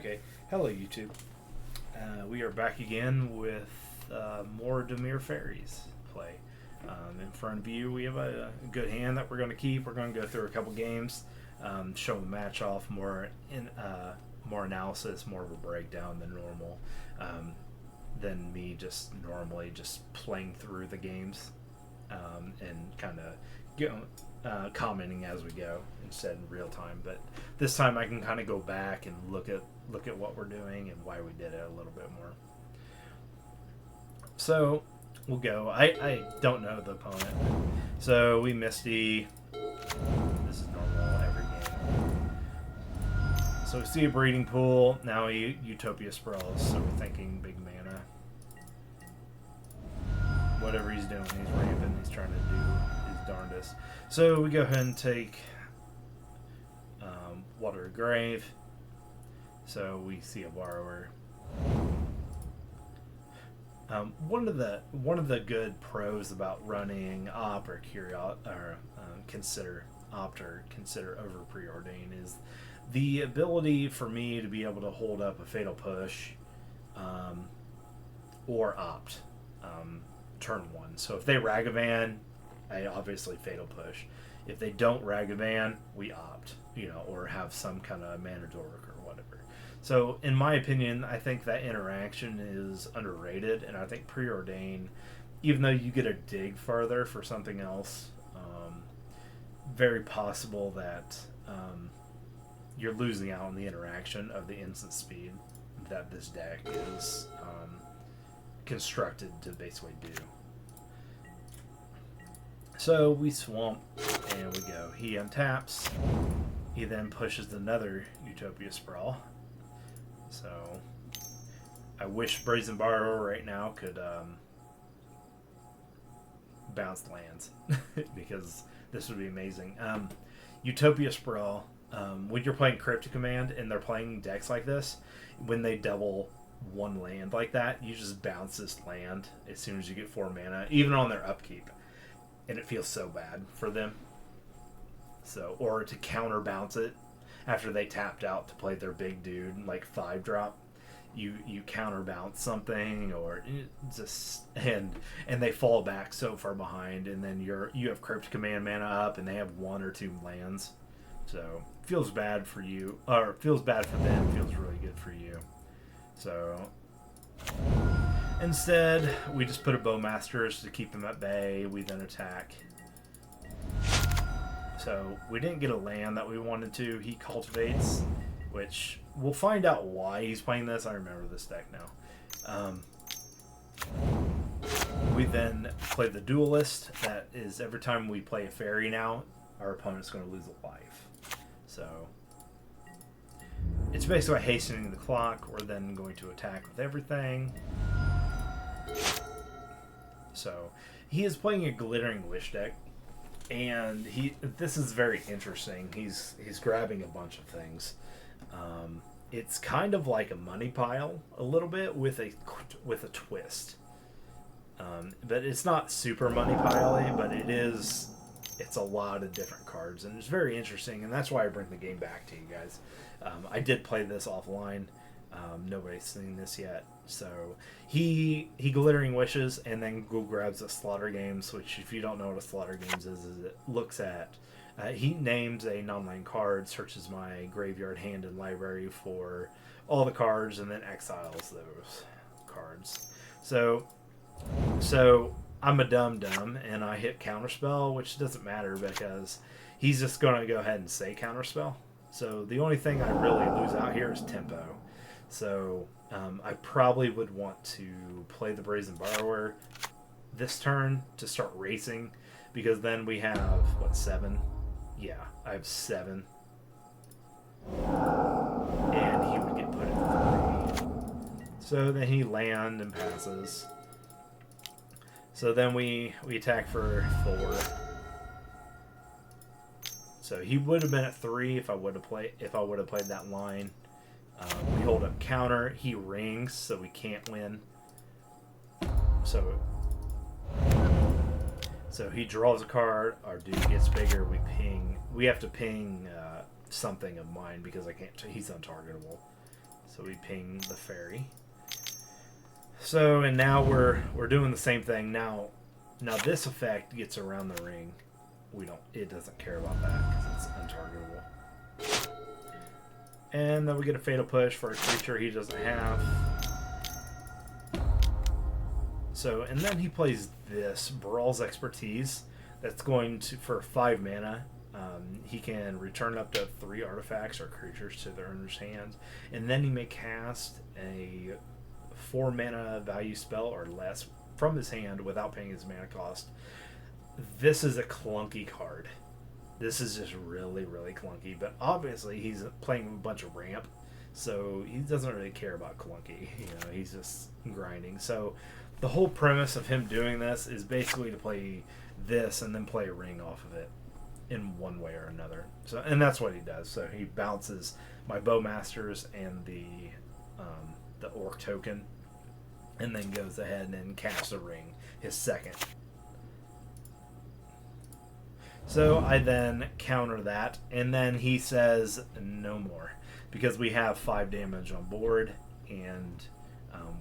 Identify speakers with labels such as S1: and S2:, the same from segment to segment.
S1: Okay, hello YouTube. We are back again with more Dimir Faeries play. In front of you, we have a good hand that we're going to keep. We're going to go through a couple games, show the match off, more analysis, more of a breakdown than normal, than me just normally just playing through the games, and kind of commenting as we go instead in real time. But this time I can kind of go back and look at what we're doing and why we did it a little bit more. So we'll go. I don't know the opponent, so we Misty. This is normal every game. So we see a breeding pool. Now Utopia sprawls, so we're thinking big mana. Whatever he's doing, he's ramping. He's trying to do his darndest. So we go ahead and take Water Grave. So we see a borrower. One of the good pros about running Op or consider Opt or consider over Preordain is the ability for me to be able to hold up a Fatal Push, or Opt, turn one. So if they Ragavan, I obviously Fatal Push. If they don't Ragavan, we Opt, or have some kind of Mana Dork or whatever. So in my opinion, I think that interaction is underrated, and I think Preordain, even though you get a dig farther for something else, very possible that you're losing out on the interaction of the instant speed that this deck is constructed to basically do. So we swamp, and we go. He untaps. He then pushes another Utopia Sprawl. So I wish Brazen Borrower right now could bounce lands, because this would be amazing. Utopia Sprawl, when you're playing Cryptic Command and they're playing decks like this, when they double one land like that, you just bounce this land as soon as you get 4 mana, even on their upkeep. And it feels so bad for them. So, or to counter bounce it after they tapped out to play their big dude, like 5-drop, you counter bounce something, or just and they fall back so far behind, and then you have Cryptic Command mana up, and they have 1 or 2 lands. So feels bad for you, or feels bad for them. Feels really good for you. So instead, we just put a Bowmasters to keep them at bay. We then attack. So we didn't get a land that we wanted to. He cultivates, which we'll find out why he's playing this. I remember this deck now. We then play the Duelist. That is, every time we play a Faerie now, our opponent's going to lose a life. So it's basically hastening the clock. We're then going to attack with everything. So he is playing a Glittering Wish deck, and this is very interesting. He's grabbing a bunch of things. It's kind of like a money pile a little bit with a twist, but it's not super money pile-y, but it's a lot of different cards, and it's very interesting, and that's why I bring the game back to you guys. I did play this offline. Nobody's seen this yet. So he Glittering Wishes, and then go grabs a Slaughter Games, which, if you don't know what a Slaughter Games is it looks at, he names a non-land card, searches my graveyard, hand, and library for all the cards, and then exiles those cards. So I'm a dum-dum, and I hit Counterspell, which doesn't matter because he's just going to go ahead and say Counterspell. So the only thing I really lose out here is tempo. So I probably would want to play the Brazen Borrower this turn to start racing, because then we have, what, 7? Yeah, I have 7. And he would get put at 3. So then he land and passes. So then we attack for 4. So he would have been at 3 if I would have played that line. We hold up counter. He rings, so we can't win. So he draws a card. Our dude gets bigger. We ping. We have to ping something of mine because I can't. He's untargetable. So we ping the Faerie. So, and now we're doing the same thing. Now this effect gets around the ring. It doesn't care about that because it's untargetable. And then we get a Fatal Push for a creature he doesn't have. So, and then he plays this Brawl's Expertise. That's going to, for 5 mana, he can return up to 3 artifacts or creatures to their owner's hand, and then he may cast a 4 mana value spell or less from his hand without paying his mana cost. This is a clunky card. This is just really, really clunky, but obviously he's playing a bunch of ramp, so he doesn't really care about clunky. He's just grinding. So the whole premise of him doing this is basically to play this and then play a ring off of it in one way or another. So, and that's what he does. So he bounces my Bowmasters and the Orc token, and then goes ahead and casts a ring, his second. So I then counter that, and then he says no more, because we have 5 damage on board, and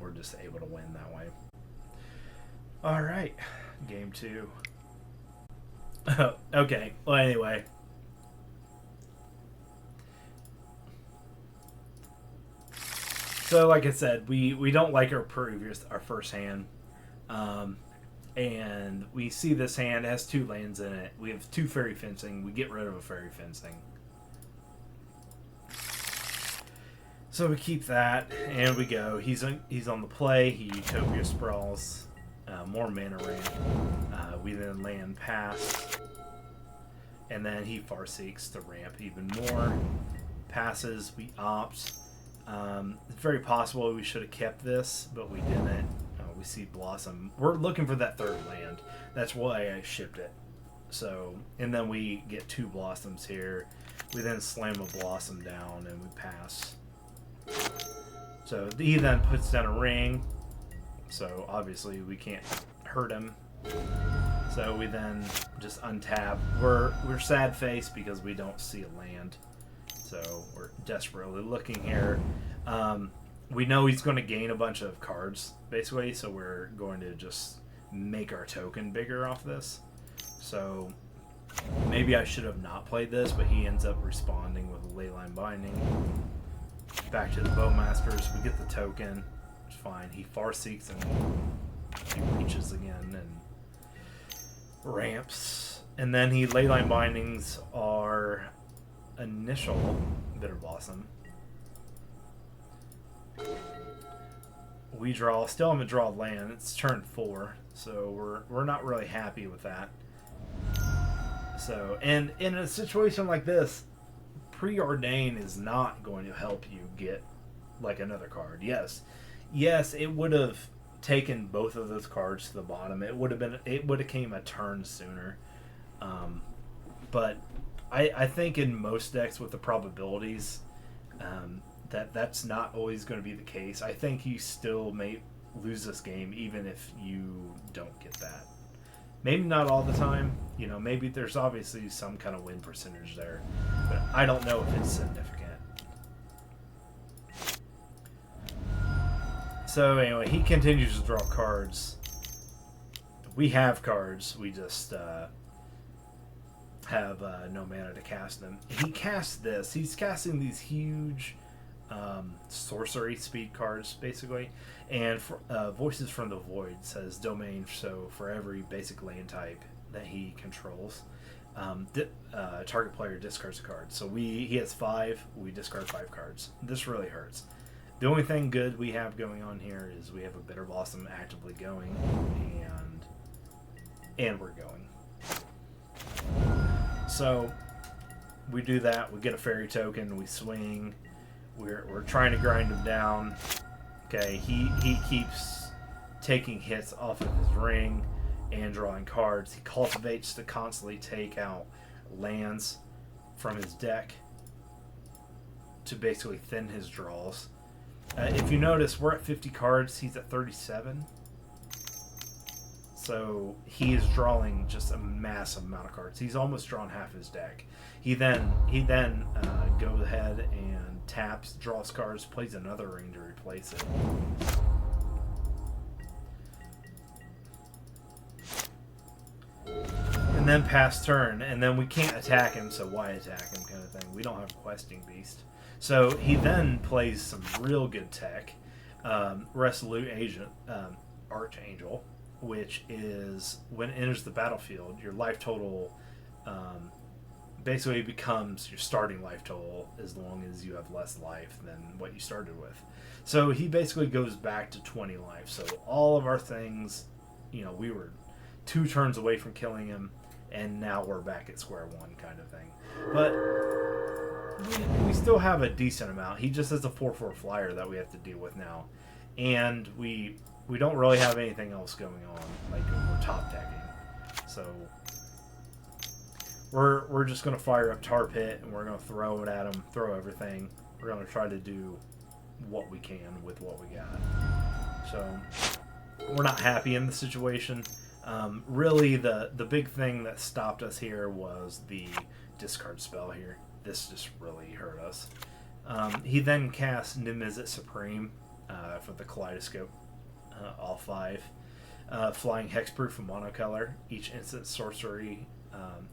S1: we're just able to win that way. Alright, game 2. Okay, well anyway. So like I said, we don't like our first hand. And we see this hand has 2 lands in it. We have 2 Faerie Fencing. We get rid of a Faerie Fencing. So we keep that, and we go. He's on the play. He Utopia Sprawls, more mana ramp. We then land pass, and then he Farseeks to ramp even more. Passes, we opt. It's very possible we should have kept this, but we didn't. We see Blossom. We're looking for that 3rd land. That's why I shipped it. So, and then we get 2 Blossoms here. We then slam a Blossom down and we pass. So he then puts down a ring. So obviously we can't hurt him. So we then just untap. We're sad faced because we don't see a land. So we're desperately looking here. We know he's going to gain a bunch of cards, basically, so we're going to just make our token bigger off this. So maybe I should have not played this, but he ends up responding with a Leyline Binding. Back to the Bowmasters, we get the token. It's fine. He Farseeks and he reaches again and ramps. And then he Leyline Bindings our initial Bitter Blossom. We draw, still haven't drawn land. It's turn 4, so we're not really happy with that. So, and in a situation like this, Preordain is not going to help you get like another card. Yes, it would have taken both of those cards to the bottom. It would have came a turn sooner. But I think in most decks with the probabilities, that's not always going to be the case. I think you still may lose this game even if you don't get that. Maybe not all the time. Maybe there's obviously some kind of win percentage there, but I don't know if it's significant. So anyway, he continues to draw cards. We have cards. We just have no mana to cast them. He casts this. He's casting these huge sorcery speed cards, basically. And for, Voices from the Void says domain, so for every basic land type that he controls, target player discards a card. So he has 5, we discard 5 cards. This really hurts. The only thing good we have going on here is we have a Bitter Blossom actively going, and we're going. So we do that, we get a Faerie token, we swing, we're trying to grind him down. Okay, he keeps taking hits off of his ring and drawing cards. He cultivates to constantly take out lands from his deck to basically thin his draws. If you notice, we're at 50 cards, he's at 37. So he is drawing just a massive amount of cards. He's almost drawn half his deck. He then goes ahead and taps, draws cards, plays another ring to replace it. And then pass turn, and then we can't attack him, so why attack him, kind of thing. We don't have Questing Beast. So he then plays some real good tech. Resolute Agent, Archangel, which is when it enters the battlefield, your life total basically becomes your starting life total as long as you have less life than what you started with. So he basically goes back to 20 life. So all of our things, you know, we were 2 turns away from killing him, and now we're back at square one, kind of thing. But we still have a decent amount. He just has a 4/4 flyer that we have to deal with now, and we don't really have anything else going on. Like, we're top decking, so we're just gonna fire up Tar Pit, and we're gonna throw it at him, throw everything. We're gonna try to do what we can with what we got. So we're not happy in the situation. Really, the big thing that stopped us here was the discard spell here. This just really hurt us. He then cast Nimizet Supreme for the Kaleidoscope, all 5. Flying Hexproof and Monocolor. Each instant sorcery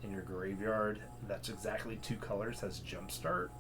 S1: in your graveyard that's exactly 2 colors has Jumpstart.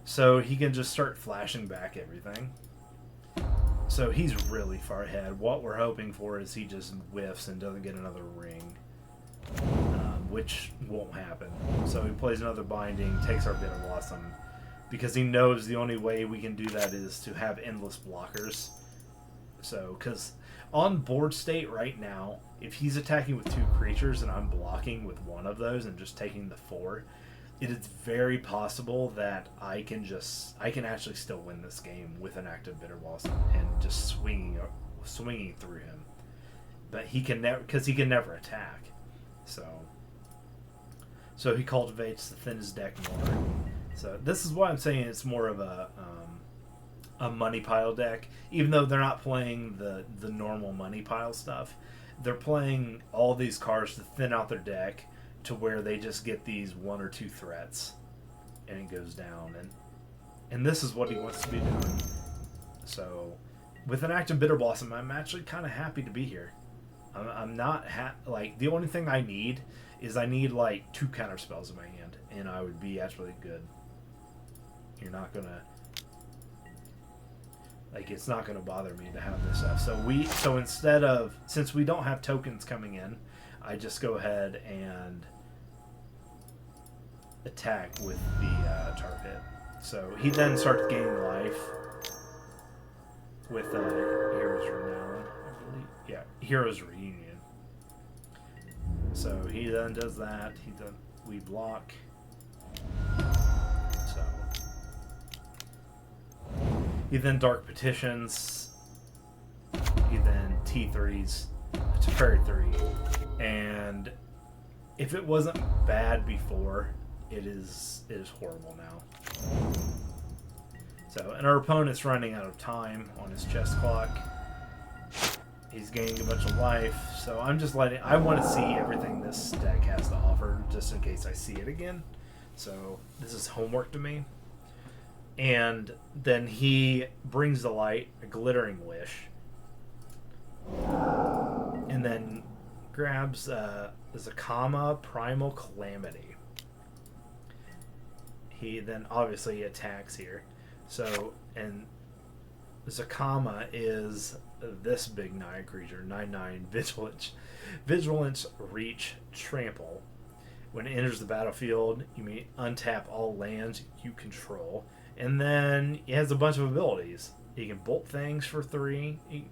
S1: So he can just start flashing back everything. So he's really far ahead. What we're hoping for is he just whiffs and doesn't get another ring, which won't happen. So he plays another Binding, takes our Bitter Blossom, because he knows the only way we can do that is to have endless blockers. So, because on board state right now, if he's attacking with 2 creatures and I'm blocking with one of those and just taking the 4, it is very possible that I can actually still win this game with an active Bitter Blossom and just swinging through him. But he can never, because he can never attack. So he cultivates to thin his deck more. So this is why I'm saying it's more of a money pile deck. Even though they're not playing the normal money pile stuff, they're playing all these cards to thin out their deck to where they just get these 1 or 2 threats, and it goes down. And this is what he wants to be doing. So with an active Bitter Blossom, I'm actually kind of happy to be here. I'm not like, the only thing I need is like 2 counter spells in my hand, and I would be actually good. You're not gonna, like, it's not gonna bother me to have this stuff. So instead of, since we don't have tokens coming in, I just go ahead and attack with the Tar Pit. So he then starts gaining life with Heroes Renown, I believe. Yeah, Heroes Reunion. So he then does that. We block. So he then Dark Petitions. He then T3s. It's a Faerie 3. And if it wasn't bad before, it is horrible now. So, and our opponent's running out of time on his chess clock. He's gaining a bunch of life, so I'm just I want to see everything this deck has to offer, just in case I see it again. So this is homework to me. And then he brings to light a Glittering Wish, and then grabs Zakama Primal Calamity. He then obviously attacks here. So, and Zakama is this big 9 creature, 9/9 Vigilance, Reach, Trample. When it enters the battlefield, you may untap all lands you control. And then he has a bunch of abilities. He can bolt things for 3. He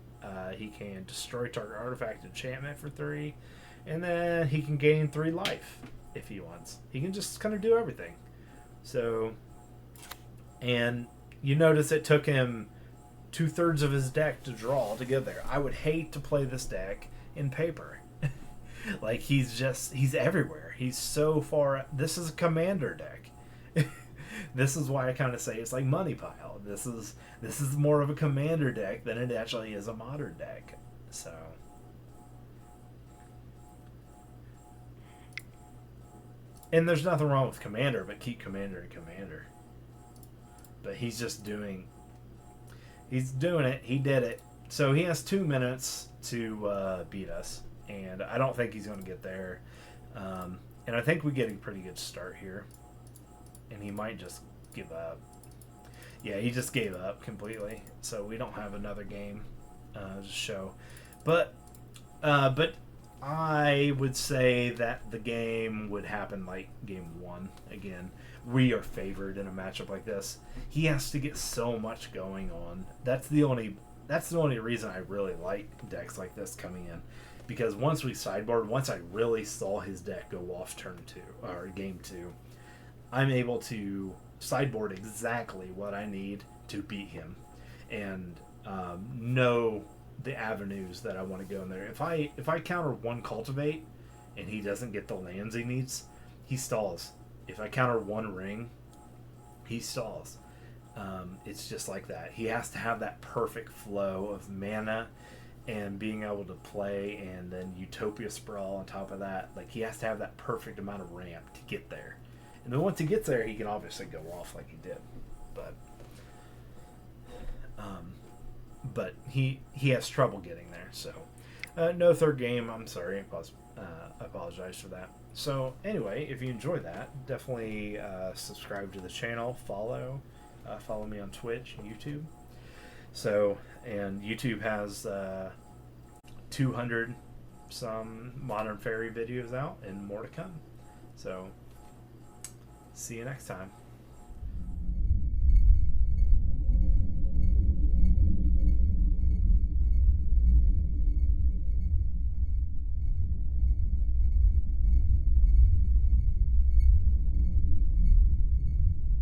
S1: can destroy target artifact enchantment for 3. And then he can gain 3 life if he wants. He can just kind of do everything. So, and you notice it took him 2/3 of his deck to draw to get there. I would hate to play this deck in paper. Like, he's everywhere. He's so far. This is a commander deck. This is why I kind of say it's like money pile. This is more of a commander deck than it actually is a modern deck. So And there's nothing wrong with Commander, but keep Commander and Commander. But he's just doing... He's doing it. He did it. So he has 2 minutes to beat us. And I don't think he's going to get there. And I think we get a pretty good start here. And he might just give up. Yeah, he just gave up completely. So we don't have another game to show. But I would say that the game would happen like game 1 again. We are favored in a matchup like this. He has to get so much going on. That's the only reason I really like decks like this coming in. Because once we sideboard, once I really saw his deck go off turn 2 or game 2, I'm able to sideboard exactly what I need to beat him and know the avenues that I want to go in there. If I counter 1 cultivate and he doesn't get the lands he needs, he stalls. If I counter 1 ring, he stalls. It's just like that. He has to have that perfect flow of mana and being able to play, and then Utopia Sprawl on top of that. Like, he has to have that perfect amount of ramp to get there. And then once he gets there, he can obviously go off like he did. But he has trouble getting there. So no third game. I'm sorry. I apologize for that. So anyway, if you enjoy that, definitely subscribe to the channel. Follow me on Twitch and YouTube. So, and YouTube has 200 some Modern Faerie videos out and more to come. So see you next time.